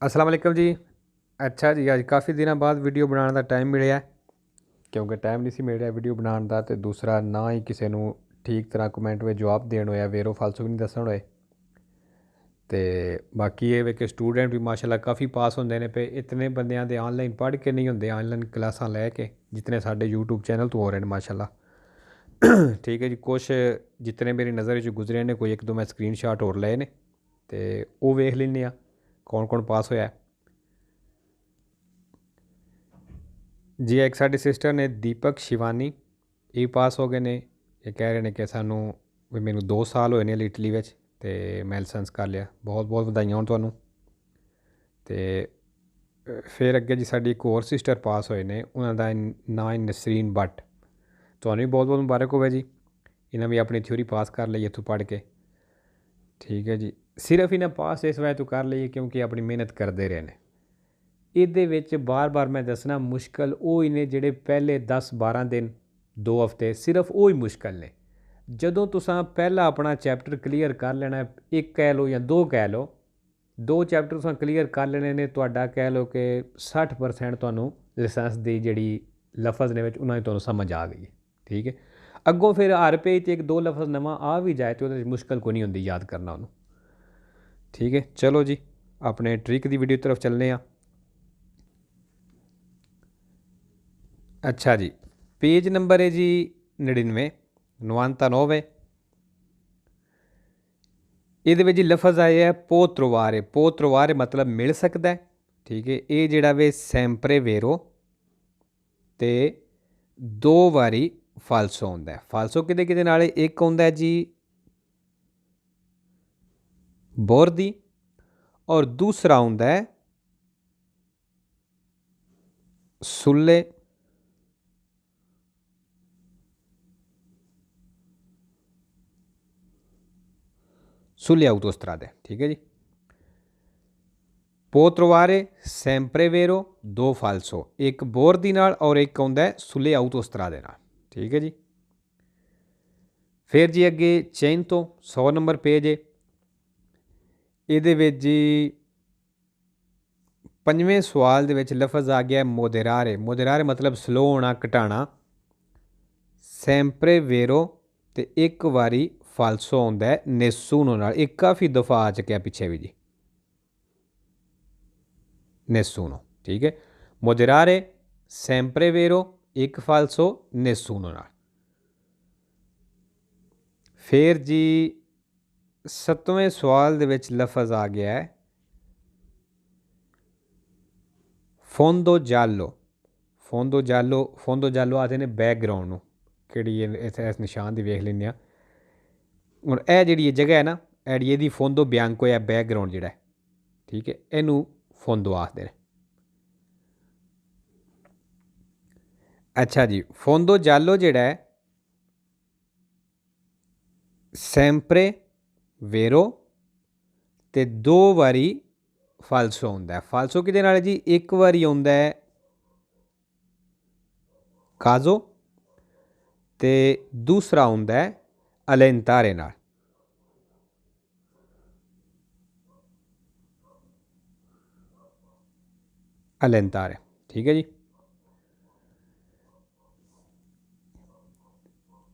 अस्सलाम वालेकुम जी। अच्छा जी, ਅੱਜ ਕਾਫੀ ਦਿਨਾਂ ਬਾਅਦ ਵੀਡੀਓ ਬਣਾਉਣ ਦਾ ਟਾਈਮ ਮਿਲਿਆ ਕਿਉਂਕਿ ਟਾਈਮ ਨਹੀਂ ਸੀ ਮਿਲ ਰਿਹਾ ਵੀਡੀਓ ਬਣਾਉਣ ਦਾ, ਤੇ ਦੂਸਰਾ ਨਾ ਹੀ ਕਿਸੇ ਨੂੰ ਠੀਕ ਤਰ੍ਹਾਂ ਕਮੈਂਟ ਵਿੱਚ ਜਵਾਬ ਦੇਣ ਹੋਇਆ, ਵੇਰੋ ਫਾਲਸੂ ਵੀ ਨਹੀਂ ਦੱਸਣ ਹੋਏ। ਤੇ ਬਾਕੀ ਇਹ ਵੇ ਕਿ ਸਟੂਡੈਂਟ ਵੀ ਮਾਸ਼ਾਅੱਲਾ ਕਾਫੀ ਪਾਸ ਹੁੰਦੇ ਨੇ ਪਏ, ਇਤਨੇ ਬੰਦਿਆਂ ਦੇ ਆਨਲਾਈਨ ਪੜ੍ਹ ਕੇ ਨਹੀਂ ਹੁੰਦੇ, ਆਨਲਾਈਨ ਕਲਾਸਾਂ ਲੈ ਕੇ ਜਿਤਨੇ ਸਾਡੇ YouTube ਚੈਨਲ ਤੋਂ ਹੋ ਰਹੇ ਨੇ ਮਾਸ਼ਾਅੱਲਾ। ਠੀਕ ਹੈ ਜੀ, ਕੁਛ ਜਿਤਨੇ ਮੇਰੀ ਨਜ਼ਰ ਵਿੱਚ ਗੁਜ਼ਰੇ ਨੇ, ਕੋਈ ਇੱਕ ਦੋ ਮੈਂ ਸਕਰੀਨਸ਼ਾਟ ਹੋਰ ਲਏ ਨੇ ਤੇ ਉਹ ਵੇਖ ਲੈਂਦੇ ਆ ਕੌਣ ਕੌਣ ਪਾਸ ਹੋਇਆ ਜੀ। ਇੱਕ ਸਾਡੀ ਸਿਸਟਰ ਨੇ ਦੀਪਕ ਸ਼ਿਵਾਨੀ, ਇਹ ਪਾਸ ਹੋ ਗਏ ਨੇ। ਇਹ ਕਹਿ ਰਹੇ ਨੇ ਕਿ ਸਾਨੂੰ ਵੀ ਮੈਨੂੰ 2 ਸਾਲ ਹੋਏ ਨੇ ਇਟਲੀ ਵਿੱਚ ਅਤੇ ਮੈਂ ਲਾਇਸੈਂਸ ਕਰ ਲਿਆ। ਬਹੁਤ ਬਹੁਤ ਵਧਾਈਆਂ ਹੋਣ ਤੁਹਾਨੂੰ। ਅਤੇ ਫਿਰ ਅੱਗੇ ਜੀ ਸਾਡੀ ਇੱਕ ਹੋਰ ਸਿਸਟਰ ਪਾਸ ਹੋਏ ਨੇ, ਉਹਨਾਂ ਦਾ ਨਾਂ ਹੈ ਨਸਰੀਨ ਬੱਟ। ਤੁਹਾਨੂੰ ਵੀ ਬਹੁਤ ਬਹੁਤ ਮੁਬਾਰਕ ਹੋਵੇ ਜੀ, ਇਹਨਾਂ ਵੀ ਆਪਣੀ ਥਿਊਰੀ ਪਾਸ ਕਰ ਲਈ ਇੱਥੋਂ ਪੜ੍ਹ ਕੇ। ਠੀਕ ਹੈ ਜੀ, ਸਿਰਫ ਇਹਨਾਂ ਪਾਸ ਇਸ ਵਜ੍ਹਾ ਤੋਂ ਕਰ ਲਈ ਕਿਉਂਕਿ ਆਪਣੀ ਮਿਹਨਤ ਕਰਦੇ ਰਹੇ ਨੇ। ਇਹਦੇ ਵਿੱਚ ਬਾਰ-ਬਾਰ ਮੈਂ ਦੱਸਣਾ, ਮੁਸ਼ਕਲ ਉਹ ਹੀ ਨੇ ਜਿਹੜੇ ਪਹਿਲੇ 10-12 ਦਿਨ 2 ਹਫ਼ਤੇ ਸਿਰਫ ਉਹ ਹੀ ਮੁਸ਼ਕਲ ਨੇ। ਜਦੋਂ ਤੁਸੀਂ ਪਹਿਲਾ ਆਪਣਾ ਚੈਪਟਰ ਕਲੀਅਰ ਕਰ ਲੈਣਾ, ਇੱਕ ਕਹਿ ਲਓ ਜਾਂ 2 ਕਹਿ ਲਓ, 2 ਚੈਪਟਰ ਤੁਸੀਂ ਕਲੀਅਰ ਕਰ ਲੈਣੇ ਨੇ, ਤੁਹਾਡਾ ਕਹਿ ਲਓ ਕਿ 60% ਤੁਹਾਨੂੰ ਲਾਇਸੈਂਸ ਦੀ ਜਿਹੜੀ ਲਫ਼ਜ਼ ਨੇ ਵਿੱਚ ਉਹਨਾਂ ਦੀ ਤੁਹਾਨੂੰ ਸਮਝ ਆ ਗਈ ਹੈ। ਠੀਕ ਹੈ, ਅੱਗੋਂ ਫਿਰ ਹਰ ਪੇਜ 'ਤੇ 1-2 ਲਫ਼ਜ਼ ਨਵਾਂ ਆ ਵੀ ਜਾਏ ਤਾਂ ਉਹਦੇ 'ਚ ਮੁਸ਼ਕਲ ਕੋਈ ਨਹੀਂ ਹੁੰਦੀ ਯਾਦ ਕਰਨਾ ਉਹਨੂੰ। ਠੀਕ ਹੈ, ਚਲੋ ਜੀ ਆਪਣੇ ਟ੍ਰਿਕ ਦੀ ਵੀਡੀਓ ਤਰਫ ਚੱਲਦੇ ਹਾਂ। अच्छा जी, पेज नंबर है जी 99 99। ये जी लफज आए है पोत्रोवारे। पोत्रोवारे मतलब मिल सकता है। ठीक है, ये जोड़ा वे सैंपरे वेरो तो 2 वारी फालसो होंदा है। फालसो कि एक होंदा है जी बोरदी और दूसरा होंदा है सुल्ले सुले autostrade। ठीक है जी, पोत्रोवारे सैंपरे वेरो 2 फालसो, एक बोर दी नाल और एक आउंदा है सुले autostrade नाल। ठीक है जी, फिर जी अगे चेन तो 100 नंबर पेज है। ये जी 5वें सवाल दे लफज आ गया मोदेरारे। मोदेरारे मतलब स्लो होना, घटाना। सैंपरे वेरो तो एक वारी फालसो आउंदा है नेसूनो नाल। एक काफ़ी दफ़ा आ चुकिया पिछे भी जी नेसूनो। ठीक है, मोदेरारे सैंपरे वेरो एक फालसो नेसूनो नाल। फिर जी 7वें सवाल दे लफज आ गया है फोंदो जालो। फोंदो जालो, फोंदो जालो आते ने बैकग्राउंड कि इस निशान की वेख लें। और यह जी जगह है ना, ये फोंदो ब्यांको है बैकग्राउंड जोड़ा है। ठीक है, इनू फोंदो आखते हैं। अच्छा जी, फोंदो जालो जोड़ा है सैंपरे वेरो ते 2 वारी फालसो आउंदा है। फालसो किहदे नाल जी, एक वारी आउंदा है काजो ते दूसरा आउंदा है अलेंतारे नाल। अलेंतारे। ठीक है जी,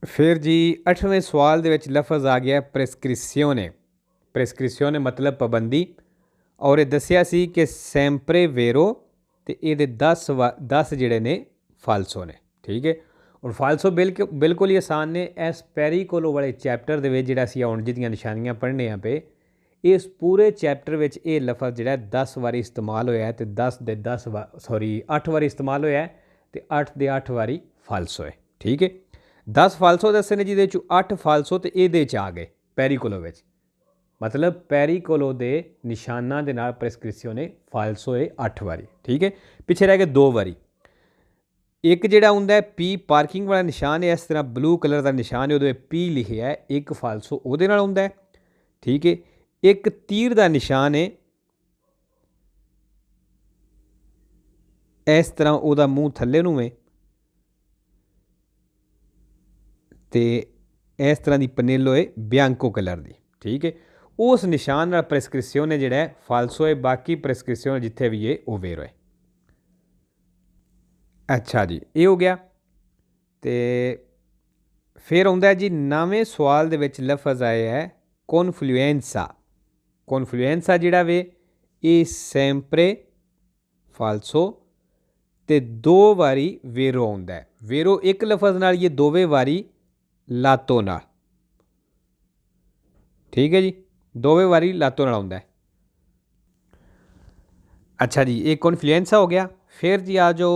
फिर जी 8वें सवाल दे लफज आ गया प्रेस्क्रिप्शियोने। प्रेस्क्रिप्शियोने मतलब पाबंदी। और ये दसिया सी कि सैंपरे वेरो तो ये 10 जोड़े ने फालसो ने। ठीक है, और फालसो बिल्कुल ही आसान ने। इस पेरिकोलो वाले चैप्टर के जोड़ा असी आउण जी निशानियां पढ़ने पे, इस पूरे चैप्टर में ये लफज जोड़ा 10 वारी इस्तेमाल होया है। तो 8 वारी इस्तेमाल होया है तो 8 दे 8 वारी फालसो है। ठीक है, 10 फालसो दसे ने जिहदे 8 फालसो तो ये आ गए पेरिकोलो में। मतलब पेरिकोलो के निशाना के नाल प्रेस्क्रिप्शन ने फालसो है 8 वारी। ठीक है, पिछे रह गए 2 वारी। एक जोड़ा होंदा है पी पार्किंग वाला निशान है, इस तरह ब्लू कलर का निशान है, वो पी लिखिया है, एक फालसो उहदे नाल होंदा है। ठीक है, एक तीर का निशान है, इस तरह वह मूँह थले नूं है तो इस तरह की पनेलो है ब्यांको कलर की। ठीक है, उस निशान नाल प्रेसक्रिप्शन जिहड़ा है फालसो है, बाकी प्रेसक्रिप्शन जिथे भी है वो वेरो है। अच्छा जी, ये हो गया। तो फिर आउंदा है जी नवें सवाल दे विच लफज आया है कॉन्फ्लुएंसा। कॉन्फ्लुएंसा जिहड़ा वे ये सैंपरे फालसो ते दो वारी वेरो आउंदा है। वेरो एक लफज नाल, ये दोवें वारी लातो नाल। ठीक है जी, दोवें वारी लातो नाल आउंदा है। अच्छा जी, ये कॉन्फ्लुएंसा हो गया। फिर जी आ जो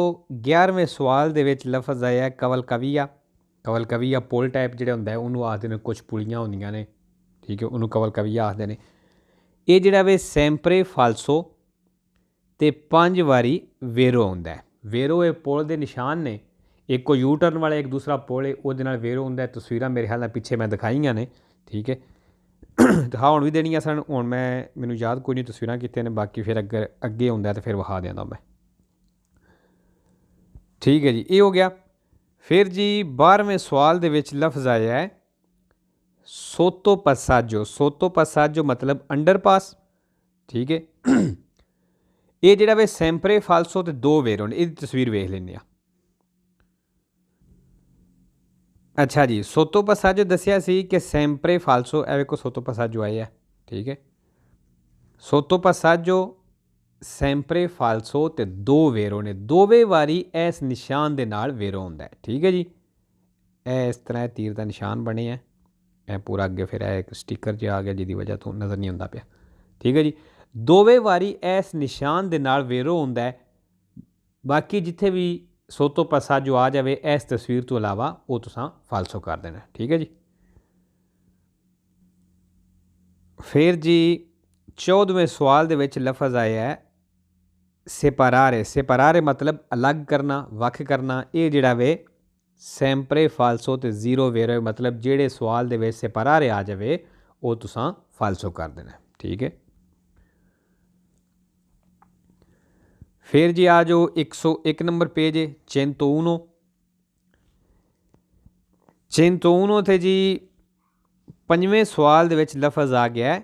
11वें सवाल दे विच लफज आया है कवल कविया। कवल कविया पुल टाइप जिहड़ा हुंदा है उन्होंने आखदे ने, कुछ पुलियां होंदियां ने, ठीक है, उन्होंने कवल कविया आखदे ने। ये जिहड़ा वे सैंपरे फालसो ते 5 वारी वेरो आउंदा है। वेरो ये पुल दे निशान ने, एक को यू टर्न वाला एक दूसरा पुल है, वो वेरो आउंदा है। तस्वीरां मेरे ख्याल नाल पिछे मैं दिखाईयां ने, ठीक है। दिखा हुण भी देनियां सन, हुण मैनूं याद कोई नहीं तस्वीरां कित्थे ने, बाकी फिर अगर अगे आउंदा तो फिर विखा देंदा मैं। ठीक है जी, ये हो गया। फिर जी 12वें सवाल दे विच लफ्ज़ आया है सोतो पसाजो। सोतो पसाजो मतलब अंडरपास, ठीक है। ये जिहड़ा वे सैंपरे फालसो ते दो वेरो ने, इहदी तस्वीर वेख लैंदे आ। अच्छा जी, सोतो पसाजो दसिया सी कि सैंपरे फालसो, ए वेखो सोतो पसाजो आया है, ठीक है। सोतो पसाजो सैंपरे फालसो ते दो वेरो ने, दोवें वारी इस निशान दे नाल वेरो हुंदा है, ठीक है जी। ए इस तरह तीर का निशान बने है, ए पूरा अगे फिर एक स्टिकर जो आ गया जिसकी वजह तो नज़र नहीं आता पाया, ठीक है जी। दोवें वारी इस निशान दे नाल वेरो हुंदा है, बाकी जिथे भी सोतो पसा जो आ जाए इस तस्वीर तो इलावा वो तुसां फालसो कर देना, ठीक है जी। फिर जी 14वें सवाल दे विच लफज आया है सेपरारे। सेपरारे मतलब अलग करना, वख करना। ये जिहड़ा वे सैंपरे फालसो ते जीरो वेरो मतलब जेड़े सवाल दे विच सेपरारे आ जाए वो तुसां फालसो कर देना, ठीक है। फिर जी आ जो 101 नंबर पेज है चेंतोउनो। चेंतोउनो थे जी 5वें सवाल दे विच लफज आ गया है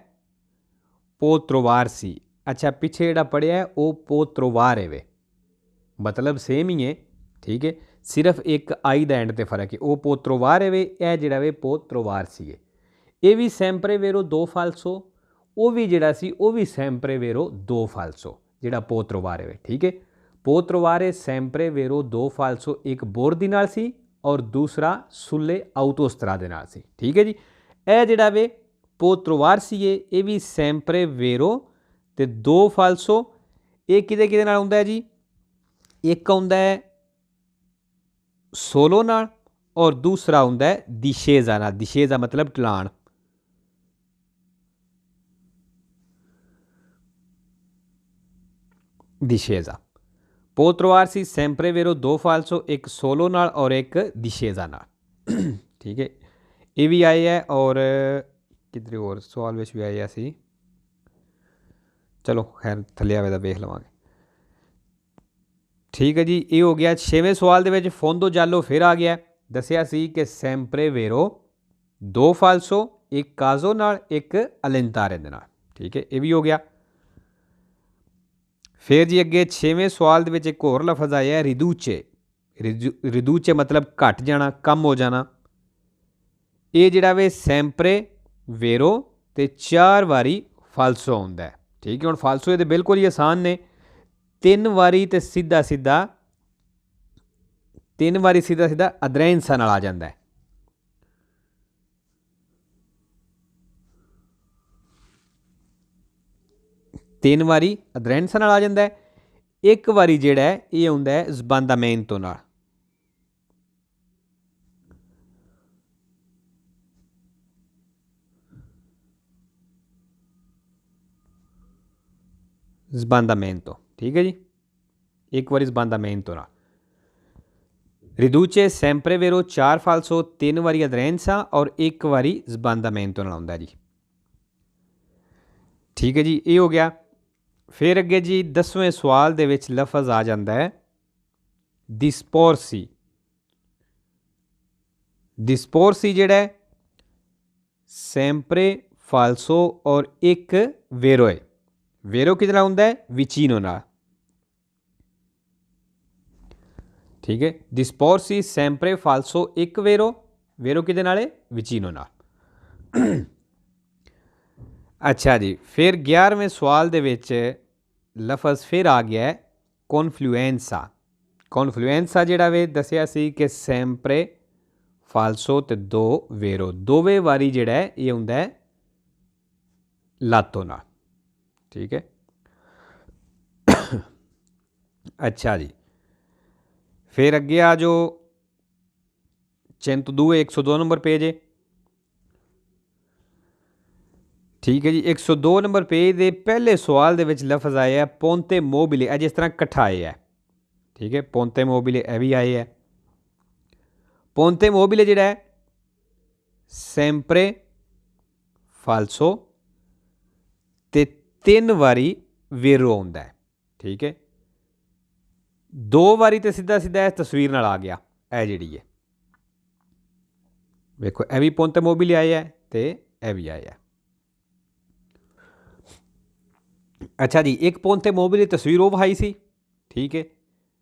पोत्रोवारसी। अच्छा, पिछे जिहड़ा पढ़िया है वो पोत्रोवार है वे, मतलब सेम ही है, ठीक है, सिर्फ एक आई दा एंड ते फर्क है। वो पोत्रोवार है वे, यह जिहड़ा वे पोत्रोवारसी है। ये भी सैंपरे वेरो दो फालसो, वो भी जिहड़ा सी वो भी सैंपरे वेरो दो फालसो, जिहड़ा पोत्रोवार है वे, ठीक है। पोत्रोवारे सैंपरे वेरो दो फालसो, एक बोर दी नाल सी और दूसरा सुले आउटोस्त्रा दे नाल सी, ठीक है जी। यह जिहड़ा वे पोत्रोवारसी है, ये भी सैंपरे वेरो ते दो फालसो। ये किदे किदे नाल हुंदा है जी, एक आउंदा है सोलो नाल और दूसरा हुंदा है दिशेजा नाल। दिशेजा मतलब ढलान। दिशेजा पोत्रोवारसी सैंपरे वेरो दो फालसो, एक सोलो नाल और एक दिशेजा नाल, ठीक है। ये भी आए है और किधरे और सवाल विच भी आया सी, चलो खैर थल्ले आवे दा वेख लवांगे, ठीक है जी। ये हो गया 6वें सवाल दे विच फोंदो जालो फिर आ गया। दसिया सी कि सैंपरे वेरो दो फालसो, एक काजो नाल एक अलंतारे दे नाल, ठीक है, ये भी हो गया। फिर जी अगे 6वें सवाल दे विच एक होर लफज आया है रिदूचे। रिदूचे मतलब घट जाना, कम हो जाना। ये जिहड़ा वे सैंपरे वेरो ते 4 वारी फालसो आउंदा है, ठीक है। हुण फालसो ये बिल्कुल ही आसान ने, 3 वारी ते सीधा सीधा 3 वारी सीधा सीधा अद्रैंसा नाल आ जांदा है। तीन वारी अद्रैंसा नाल आ जांदा है। एक वारी जिहड़ा है ये आउंदा है ज़बांदामेंतो नाल। ज़बांदामेंतो, ठीक है जी, एक वारी ज़बांदामेंतो नाल। रिदूचे सैंपरे वेरो 4 फालसो, 3 वारी अद्रैंसा और एक वारी ज़बांदामेंतो नाल आउंदा जी, ठीक है जी। ये हो गया। फिर अगे जी 10वें सवाल दे विच लफज आ जाता है डिस्पोरसी। डिस्पोरसी जिहड़ा है सैंपरे फालसो और एक वेरो है। वेरो किहदे नाल हुंदा है? विचिनो नाल। ठीक है, डिस्पोर्सी सैंपरे फालसो एक वेरो, वेरो किहदे नाल है? विचिनो नाल। अच्छा जी, फिर 11वें सवाल दे विच लफज फिर आ गया है कॉन्फ्लुएंसा। कॉन्फ्लुएंसा जिहड़ा वे दसिया सी कि सैंपरे फालसो ते दो वेरो, दोवें वारी जिहड़ा है ये हुंदा है लातो नाल। ठीक है। अच्छा जी, फिर अगे आ जाओ, चिंत दूए 102 नंबर पेज है। ठीक है जी, 102 नंबर पेज के पहले सवाल दे विच लफज आया है पोंते मोबिले, अज इस तरह कट्ठाए है। ठीक है, पोंते मोबिले यह भी आए है। पोंते मोबिले जिहड़ा है सैंपरे फालसो ते 3 वारी वेरो आउंदा है। ठीक है, 2 वारी तो सीधा सीधा इस तस्वीर नाल आ गया, यह जिहड़ी है वेखो, यह भी पोंते मोबिले आए है ते यह भी आए है। अच्छा जी, एक पोंते मोबिले तस्वीर वो वहाई सी। ठीक है,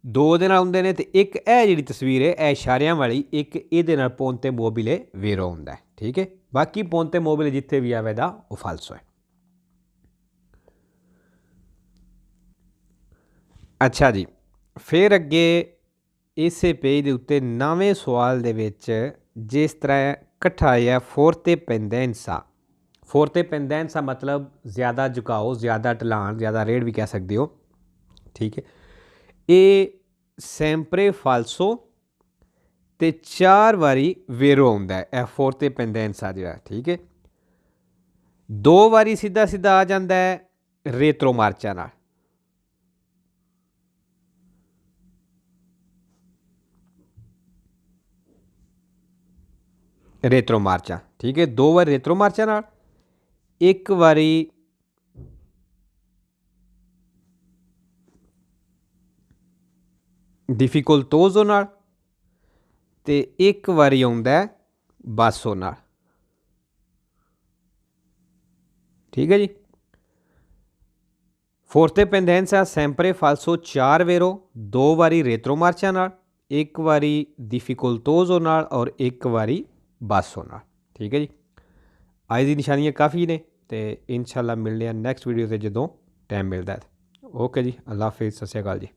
2 दे नाल हुंदे ने ते एक यह जिहड़ी तस्वीर है यह इशारियां वाली, एक इहदे नाल पोंते मोबिले वेरो हुंदा है। ठीक है, बाकी पोंते मोबिले जिथे भी आवेगा वो फालसो है। अच्छा जी, फिर अगे इस पेज के उत्ते 9वें सवाल दे विच जिस तरह कट्ठा आया फोर्ते पेंडेंसा। फोर्ते पेंडेंसा मतलब ज़्यादा झुकाओ, ज़्यादा ढलान, ज़्यादा रेड़ भी कह सकते हो। ठीक है, ये सैंपरे फालसो ते 4 वारी वेरो आउंदा है, यह फोर्ते पेंडेंसा जिहड़ा। ठीक है, 2 वारी सीधा सीधा आ जाता है रेत्रो मार्चा नाल। रेत्रो मार्चा, ठीक है, 2 बार रेत्रो मार्चा नाल, एक वारी डिफिकल्टोजो नाल ते एक वारी आउंदा है बासो नाल। ठीक है जी, फोर्ते पेंडेंसा सैंपरे फालसो 4 वेरो, 2 वारी रेत्रो मार्चा नाल, एक वारी डिफिकल्टोजो नाल और एक वारी बासो नाल। ठीक है जी, अज दी निशानियां काफ़ी ने ते इंशाल्लाह मिलने नैक्सट वीडियो से जो टाइम मिलता है। ओके जी, अल्लाह हाफिज़, सत श्री अकाल जी।